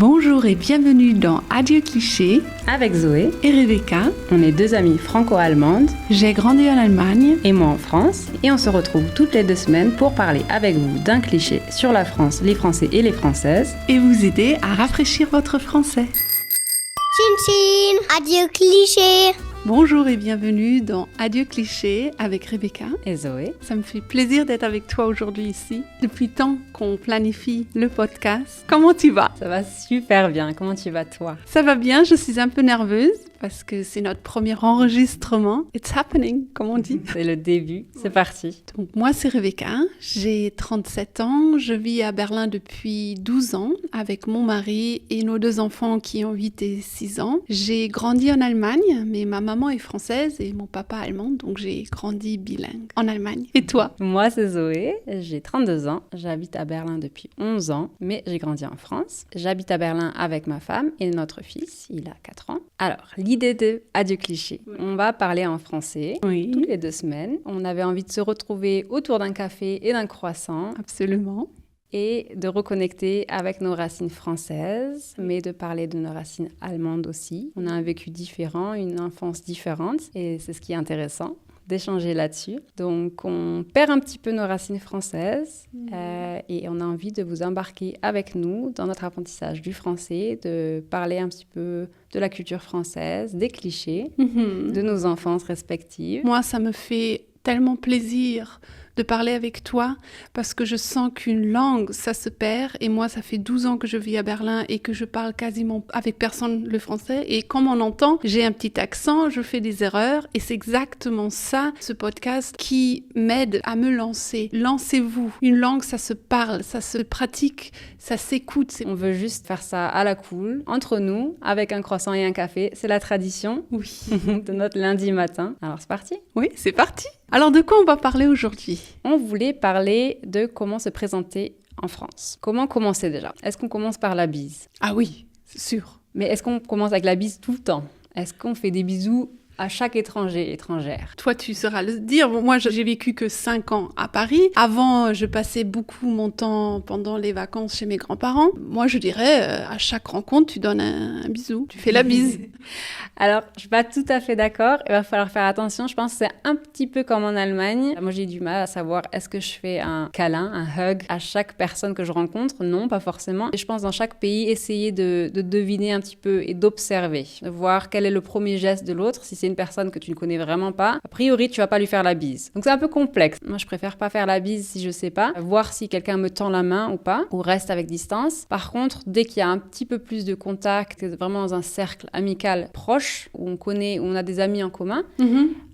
Bonjour et bienvenue dans Adieu Cliché avec Zoé et Rebecca. On est deux amies franco-allemandes. J'ai grandi en Allemagne et moi en France. Et on se retrouve toutes les 2 semaines pour parler avec vous d'un cliché sur la France, les Français et les Françaises. Et vous aider à rafraîchir votre français. Chin chin, adieu cliché. Bonjour et bienvenue dans Adieu Cliché avec Rebecca et Zoé. Ça me fait plaisir d'être avec toi aujourd'hui ici. Depuis tant qu'on planifie le podcast. Comment tu vas? Ça va super bien. Comment tu vas toi? Ça va bien, je suis un peu nerveuse parce que c'est notre premier enregistrement. It's happening, comme on dit. C'est le début, c'est parti. Donc moi c'est Rebecca, j'ai 37 ans, je vis à Berlin depuis 12 ans avec mon mari et nos 2 enfants qui ont 8 et 6 ans. J'ai grandi en Allemagne, mais ma maman est française et mon papa allemand, donc j'ai grandi bilingue en Allemagne. Et toi? Moi c'est Zoé, j'ai 32 ans, j'habite à Berlin depuis 11 ans, mais j'ai grandi en France. J'habite à Berlin avec ma femme et notre fils, il a 4 ans. Alors, l'idée de Adieu Cliché, on va parler en français toutes les 2 semaines. On avait envie de se retrouver autour d'un café et d'un croissant. Absolument. Et de reconnecter avec nos racines françaises, mais de parler de nos racines allemandes aussi. On a un vécu différent, une enfance différente, et c'est ce qui est intéressant d'échanger là-dessus. Donc, on perd un petit peu nos racines françaises et on a envie de vous embarquer avec nous dans notre apprentissage du français, de parler un petit peu de la culture française, des clichés, de nos enfances respectives. Moi, ça me fait tellement plaisir de parler avec toi parce que je sens qu'une langue, ça se perd et moi, ça fait 12 ans que je vis à Berlin et que je parle quasiment avec personne le français et comme on entend, j'ai un petit accent, je fais des erreurs et c'est exactement ça, ce podcast qui m'aide à me lancer. Lancez-vous. Une langue, ça se parle, ça se pratique, ça s'écoute. On veut juste faire ça à la cool, entre nous, avec un croissant et un café. C'est la tradition de notre lundi matin. Alors, c'est parti? Oui, c'est parti. Alors, de quoi on va parler aujourd'hui? On voulait parler de comment se présenter en France. Comment commencer déjà? Est-ce qu'on commence par la bise? Ah oui, c'est sûr. Mais est-ce qu'on commence avec la bise tout le temps? Est-ce qu'on fait des bisous à chaque étranger et étrangère? Toi, tu sauras le dire. Moi, j'ai vécu que 5 ans à Paris. Avant, je passais beaucoup mon temps pendant les vacances chez mes grands-parents. Moi, je dirais, à chaque rencontre, tu donnes un bisou. Tu fais la bise. Alors, je suis pas tout à fait d'accord. Il va falloir faire attention. Je pense que c'est un petit peu comme en Allemagne. Moi, j'ai du mal à savoir est-ce que je fais un câlin, un hug à chaque personne que je rencontre? Non, pas forcément. Et je pense dans chaque pays, essayer de deviner un petit peu et d'observer, de voir quel est le premier geste de l'autre. Si c'est une personne que tu ne connais vraiment pas, a priori, tu vas pas lui faire la bise. Donc, c'est un peu complexe. Moi, je préfère pas faire la bise si je sais pas, voir si quelqu'un me tend la main ou pas, ou reste avec distance. Par contre, dès qu'il y a un petit peu plus de contact, vraiment dans un cercle amical proche, où on connaît, où on a des amis en commun,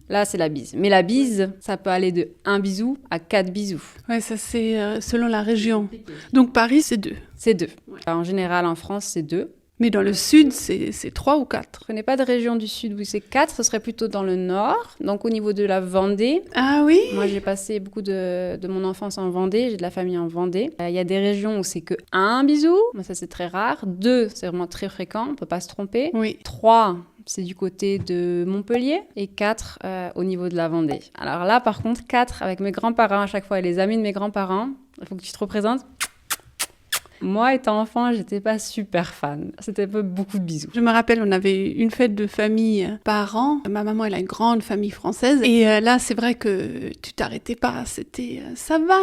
là, c'est la bise. Mais la bise, ça peut aller de 1 bisou à 4 bisous. Ouais, ça c'est selon la région. Donc, Paris, c'est 2. C'est 2. Ouais. En général, en France, c'est 2. Mais dans le sud, c'est 3 ou 4. Je connais pas de région du sud où c'est 4, ce serait plutôt dans le nord, donc au niveau de la Vendée. Ah oui? Moi, j'ai passé beaucoup de mon enfance en Vendée, j'ai de la famille en Vendée. Il y a des régions où c'est que 1 bisou, mais ça c'est très rare. 2, c'est vraiment très fréquent, on peut pas se tromper. Oui. 3, c'est du côté de Montpellier. Et 4, au niveau de la Vendée. Alors là, par contre, 4, avec mes grands-parents à chaque fois et les amis de mes grands-parents, il faut que tu te représentes. Moi, étant enfant, j'étais pas super fan. C'était pas beaucoup de bisous. Je me rappelle, on avait une fête de famille par an. Ma maman, elle a une grande famille française. Et là, c'est vrai que tu t'arrêtais pas. C'était « ça va ?»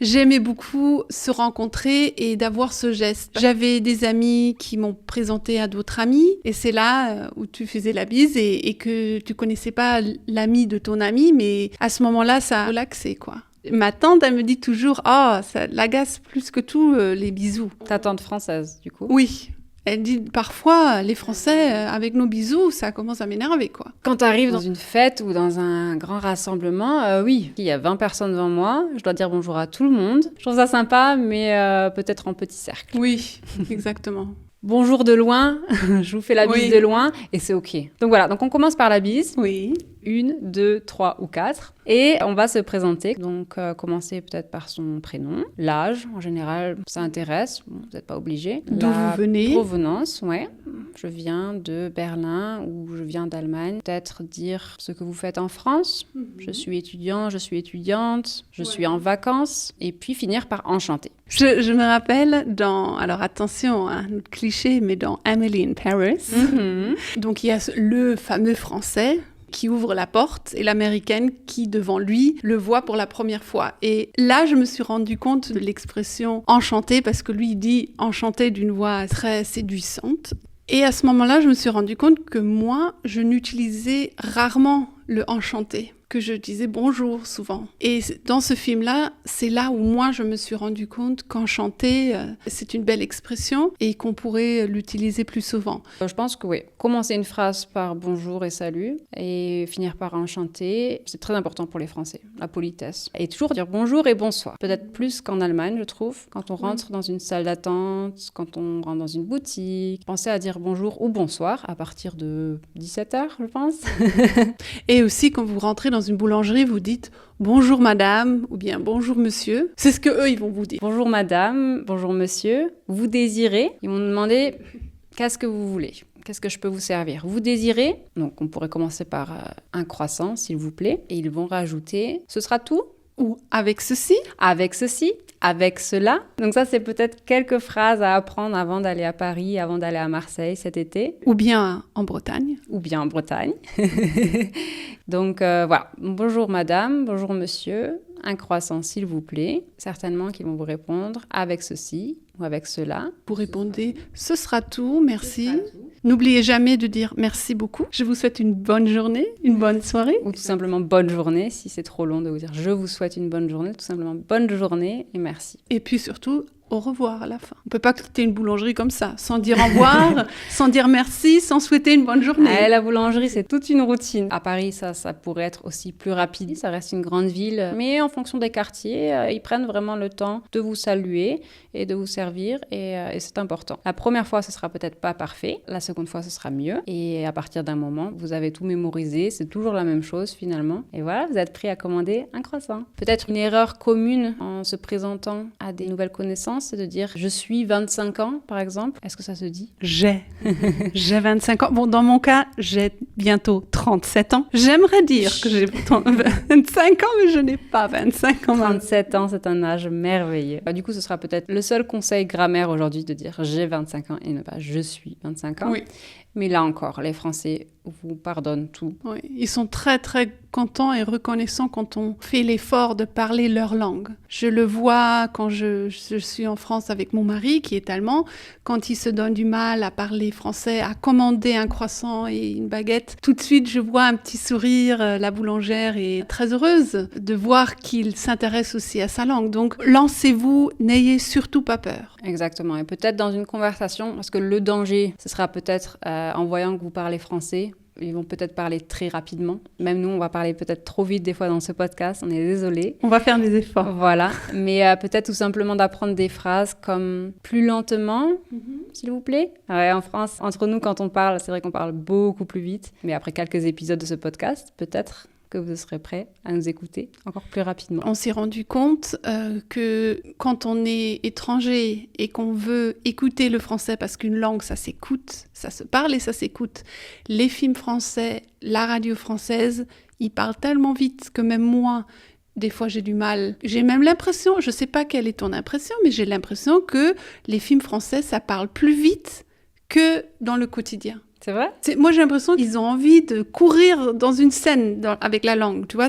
J'aimais beaucoup se rencontrer et d'avoir ce geste. J'avais des amis qui m'ont présenté à d'autres amis et c'est là où tu faisais la bise et que tu connaissais pas l'ami de ton ami, mais à ce moment-là, ça a relaxé, quoi. Ma tante, elle me dit toujours « Ah, ça l'agace plus que tout, les bisous. » Ta tante française, du coup? Oui. Elle dit parfois, les Français, avec nos bisous, ça commence à m'énerver, quoi. Quand tu arrives dans une fête ou dans un grand rassemblement, oui, il y a 20 personnes devant moi, je dois dire bonjour à tout le monde. Je trouve ça sympa, mais peut-être en petit cercle. Oui, exactement. Bonjour de loin, je vous fais la bise de loin et c'est OK. Donc voilà, donc on commence par la bise. Oui. 1, 2, 3 ou 4. Et on va se présenter. Donc commencer peut-être par son prénom, l'âge, en général, ça intéresse. Bon, vous n'êtes pas obligé. D'où vous venez. Provenance, ouais. je viens de Berlin ou je viens d'Allemagne. Peut-être dire ce que vous faites en France. Je suis étudiant, je suis étudiante, je suis en vacances. Et puis finir par enchanté. Je me rappelle alors attention, un autre cliché, mais dans Emily in Paris, donc il y a le fameux français qui ouvre la porte et l'américaine qui, devant lui, le voit pour la première fois. Et là, je me suis rendu compte de l'expression enchanté, parce que lui, il dit enchanté d'une voix très séduisante. Et à ce moment-là, je me suis rendu compte que moi, je n'utilisais rarement le enchanté, que je disais bonjour souvent. Et dans ce film-là, c'est là où moi je me suis rendu compte qu'enchanté, c'est une belle expression et qu'on pourrait l'utiliser plus souvent. Je pense que oui, commencer une phrase par bonjour et salut et finir par enchanté, c'est très important pour les Français, la politesse. Et toujours dire bonjour et bonsoir. Peut-être plus qu'en Allemagne, je trouve. Quand on rentre dans une salle d'attente, quand on rentre dans une boutique, pensez à dire bonjour ou bonsoir à partir de 17h, je pense. Et aussi, quand vous rentrez dans une boulangerie, vous dites bonjour madame ou bien bonjour monsieur. C'est ce que eux ils vont vous dire. Bonjour madame, bonjour monsieur. Vous désirez? Ils vont demander qu'est-ce que vous voulez? Qu'est-ce que je peux vous servir? Vous désirez? Donc on pourrait commencer par un croissant s'il vous plaît. Et ils vont rajouter ce sera tout? Ou avec ceci? Avec ceci? Avec cela. Donc ça, c'est peut-être quelques phrases à apprendre avant d'aller à Paris, avant d'aller à Marseille cet été. Ou bien en Bretagne. Ou bien en Bretagne. Donc voilà. Bonjour madame, bonjour monsieur. Un croissant s'il vous plaît. Certainement qu'ils vont vous répondre avec ceci ou avec cela. Vous répondez ce sera tout, merci. N'oubliez jamais de dire merci beaucoup. Je vous souhaite une bonne journée, une bonne soirée. Ou tout simplement bonne journée, si c'est trop long de vous dire je vous souhaite une bonne journée. Tout simplement bonne journée et merci. Et puis surtout, au revoir à la fin. On ne peut pas quitter une boulangerie comme ça, sans dire au revoir, sans dire merci, sans souhaiter une bonne journée. La boulangerie, c'est toute une routine. À Paris, ça pourrait être aussi plus rapide. Ça reste une grande ville. Mais en fonction des quartiers, ils prennent vraiment le temps de vous saluer et de vous servir. Et c'est important. La première fois, ce sera peut-être pas parfait. La seconde fois, ce sera mieux. Et à partir d'un moment, vous avez tout mémorisé. C'est toujours la même chose finalement. Et voilà, vous êtes prêt à commander un croissant. Peut-être une erreur commune en se présentant à des nouvelles connaissances, c'est de dire « je suis 25 ans » par exemple. Est-ce que ça se dit? J'ai 25 ans. Bon, dans mon cas, j'ai bientôt 37 ans. J'aimerais dire que j'ai 25 ans, mais je n'ai pas 25 ans. 37 ans, c'est un âge merveilleux. Du coup, ce sera peut-être le seul conseil grammaire aujourd'hui de dire « j'ai 25 ans » et ne pas « je suis 25 ans ». Oui. Mais là encore, les Français vous pardonnent tout. Oui, ils sont très, très contents et reconnaissants quand on fait l'effort de parler leur langue. Je le vois quand je suis en France avec mon mari, qui est allemand. Quand il se donne du mal à parler français, à commander un croissant et une baguette, tout de suite, je vois un petit sourire. La boulangère est très heureuse de voir qu'il s'intéresse aussi à sa langue. Donc, lancez-vous, n'ayez surtout pas peur. Exactement. Et peut-être dans une conversation, parce que le danger, ce sera peut-être en voyant que vous parlez français. Ils vont peut-être parler très rapidement. Même nous, on va parler peut-être trop vite des fois dans ce podcast. On est désolé. On va faire des efforts. Voilà. Mais peut-être tout simplement d'apprendre des phrases comme plus lentement, s'il vous plaît. Ouais, en France, entre nous, quand on parle, c'est vrai qu'on parle beaucoup plus vite. Mais après quelques épisodes de ce podcast, peut-être que vous serez prêts à nous écouter encore plus rapidement. On s'est rendu compte que quand on est étranger et qu'on veut écouter le français, parce qu'une langue, ça s'écoute, ça se parle et ça s'écoute. Les films français, la radio française, ils parlent tellement vite que même moi, des fois, j'ai du mal. J'ai même l'impression, je ne sais pas quelle est ton impression, mais j'ai l'impression que les films français, ça parle plus vite que dans le quotidien. C'est vrai? Moi, j'ai l'impression qu'ils ont envie de courir dans une scène avec la langue, tu vois.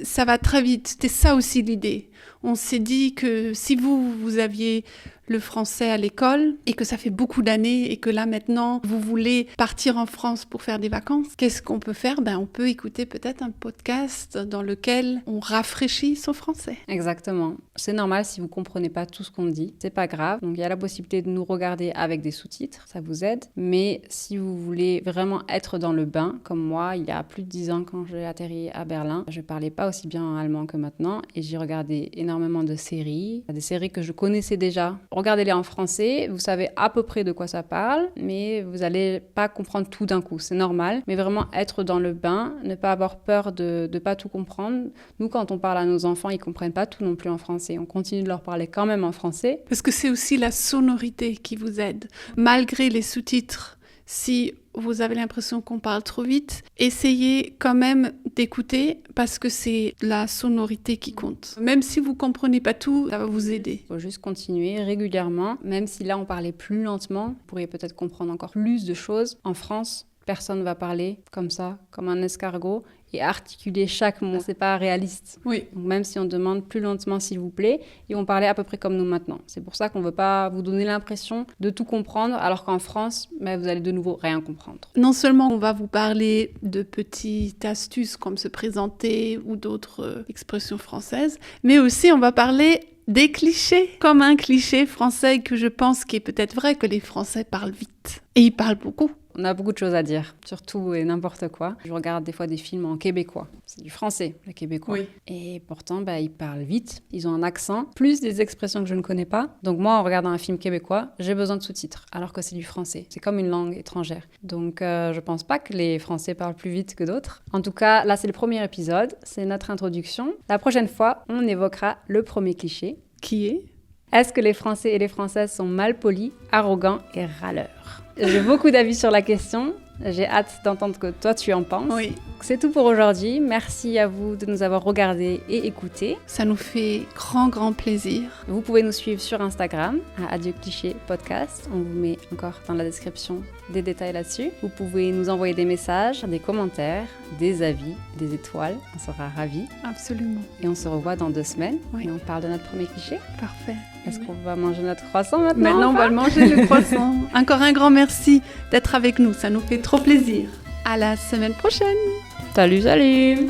Ça va très vite. C'était ça aussi l'idée. On s'est dit que si vous aviez le français à l'école et que ça fait beaucoup d'années et que là maintenant vous voulez partir en France pour faire des vacances, qu'est-ce qu'on peut faire? On peut écouter peut-être un podcast dans lequel on rafraîchit son français. Exactement. C'est normal si vous comprenez pas tout ce qu'on dit, c'est pas grave. Donc il y a la possibilité de nous regarder avec des sous-titres, ça vous aide. Mais si vous voulez vraiment être dans le bain, comme moi, il y a plus de 10 ans quand j'ai atterri à Berlin, je parlais pas aussi bien allemand que maintenant et j'ai regardé énormément de séries, des séries que je connaissais déjà. Regardez-les en français, vous savez à peu près de quoi ça parle, mais vous n'allez pas comprendre tout d'un coup, c'est normal. Mais vraiment être dans le bain, ne pas avoir peur de ne pas tout comprendre. Nous, quand on parle à nos enfants, ils ne comprennent pas tout non plus en français. On continue de leur parler quand même en français. Parce que c'est aussi la sonorité qui vous aide. Malgré les sous-titres Si vous avez l'impression qu'on parle trop vite, essayez quand même d'écouter parce que c'est la sonorité qui compte. Même si vous comprenez pas tout, ça va vous aider. Il faut juste continuer régulièrement, même si là on parlait plus lentement, vous pourriez peut-être comprendre encore plus de choses. En France, personne ne va parler comme ça, comme un escargot, et articuler chaque mot. C'est pas réaliste. Oui. Donc même si on demande plus lentement, s'il vous plaît, ils vont parler à peu près comme nous maintenant. C'est pour ça qu'on veut pas vous donner l'impression de tout comprendre, alors qu'en France, vous allez de nouveau rien comprendre. Non seulement on va vous parler de petites astuces comme se présenter ou d'autres expressions françaises, mais aussi on va parler des clichés, comme un cliché français que je pense qui est peut-être vrai que les Français parlent vite. Et ils parlent beaucoup. On a beaucoup de choses à dire, sur tout et n'importe quoi. Je regarde des fois des films en québécois. C'est du français, le québécois. Oui. Et pourtant, ils parlent vite. Ils ont un accent, plus des expressions que je ne connais pas. Donc moi, en regardant un film québécois, j'ai besoin de sous-titres, alors que c'est du français. C'est comme une langue étrangère. Donc je pense pas que les Français parlent plus vite que d'autres. En tout cas, là, c'est le premier épisode. C'est notre introduction. La prochaine fois, on évoquera le premier cliché. Qui est ? Est-ce que les Français et les Françaises sont mal polis, arrogants et râleurs ? J'ai beaucoup d'avis sur la question. J'ai hâte d'entendre ce que toi tu en penses. Oui. C'est tout pour aujourd'hui. Merci à vous de nous avoir regardés et écoutés. Ça nous fait grand plaisir. Vous pouvez nous suivre sur Instagram, à Adieu Cliché Podcast. On vous met encore dans la description des détails là-dessus. Vous pouvez nous envoyer des messages, des commentaires, des avis, des étoiles. On sera ravis. Absolument. Et on se revoit dans 2 semaines. Oui. Et on parle de notre premier cliché. Parfait. Est-ce qu'on va manger notre croissant maintenant? Maintenant, on va le manger, le croissant. Encore un grand merci d'être avec nous. Ça nous fait trop plaisir. À la semaine prochaine. Salut!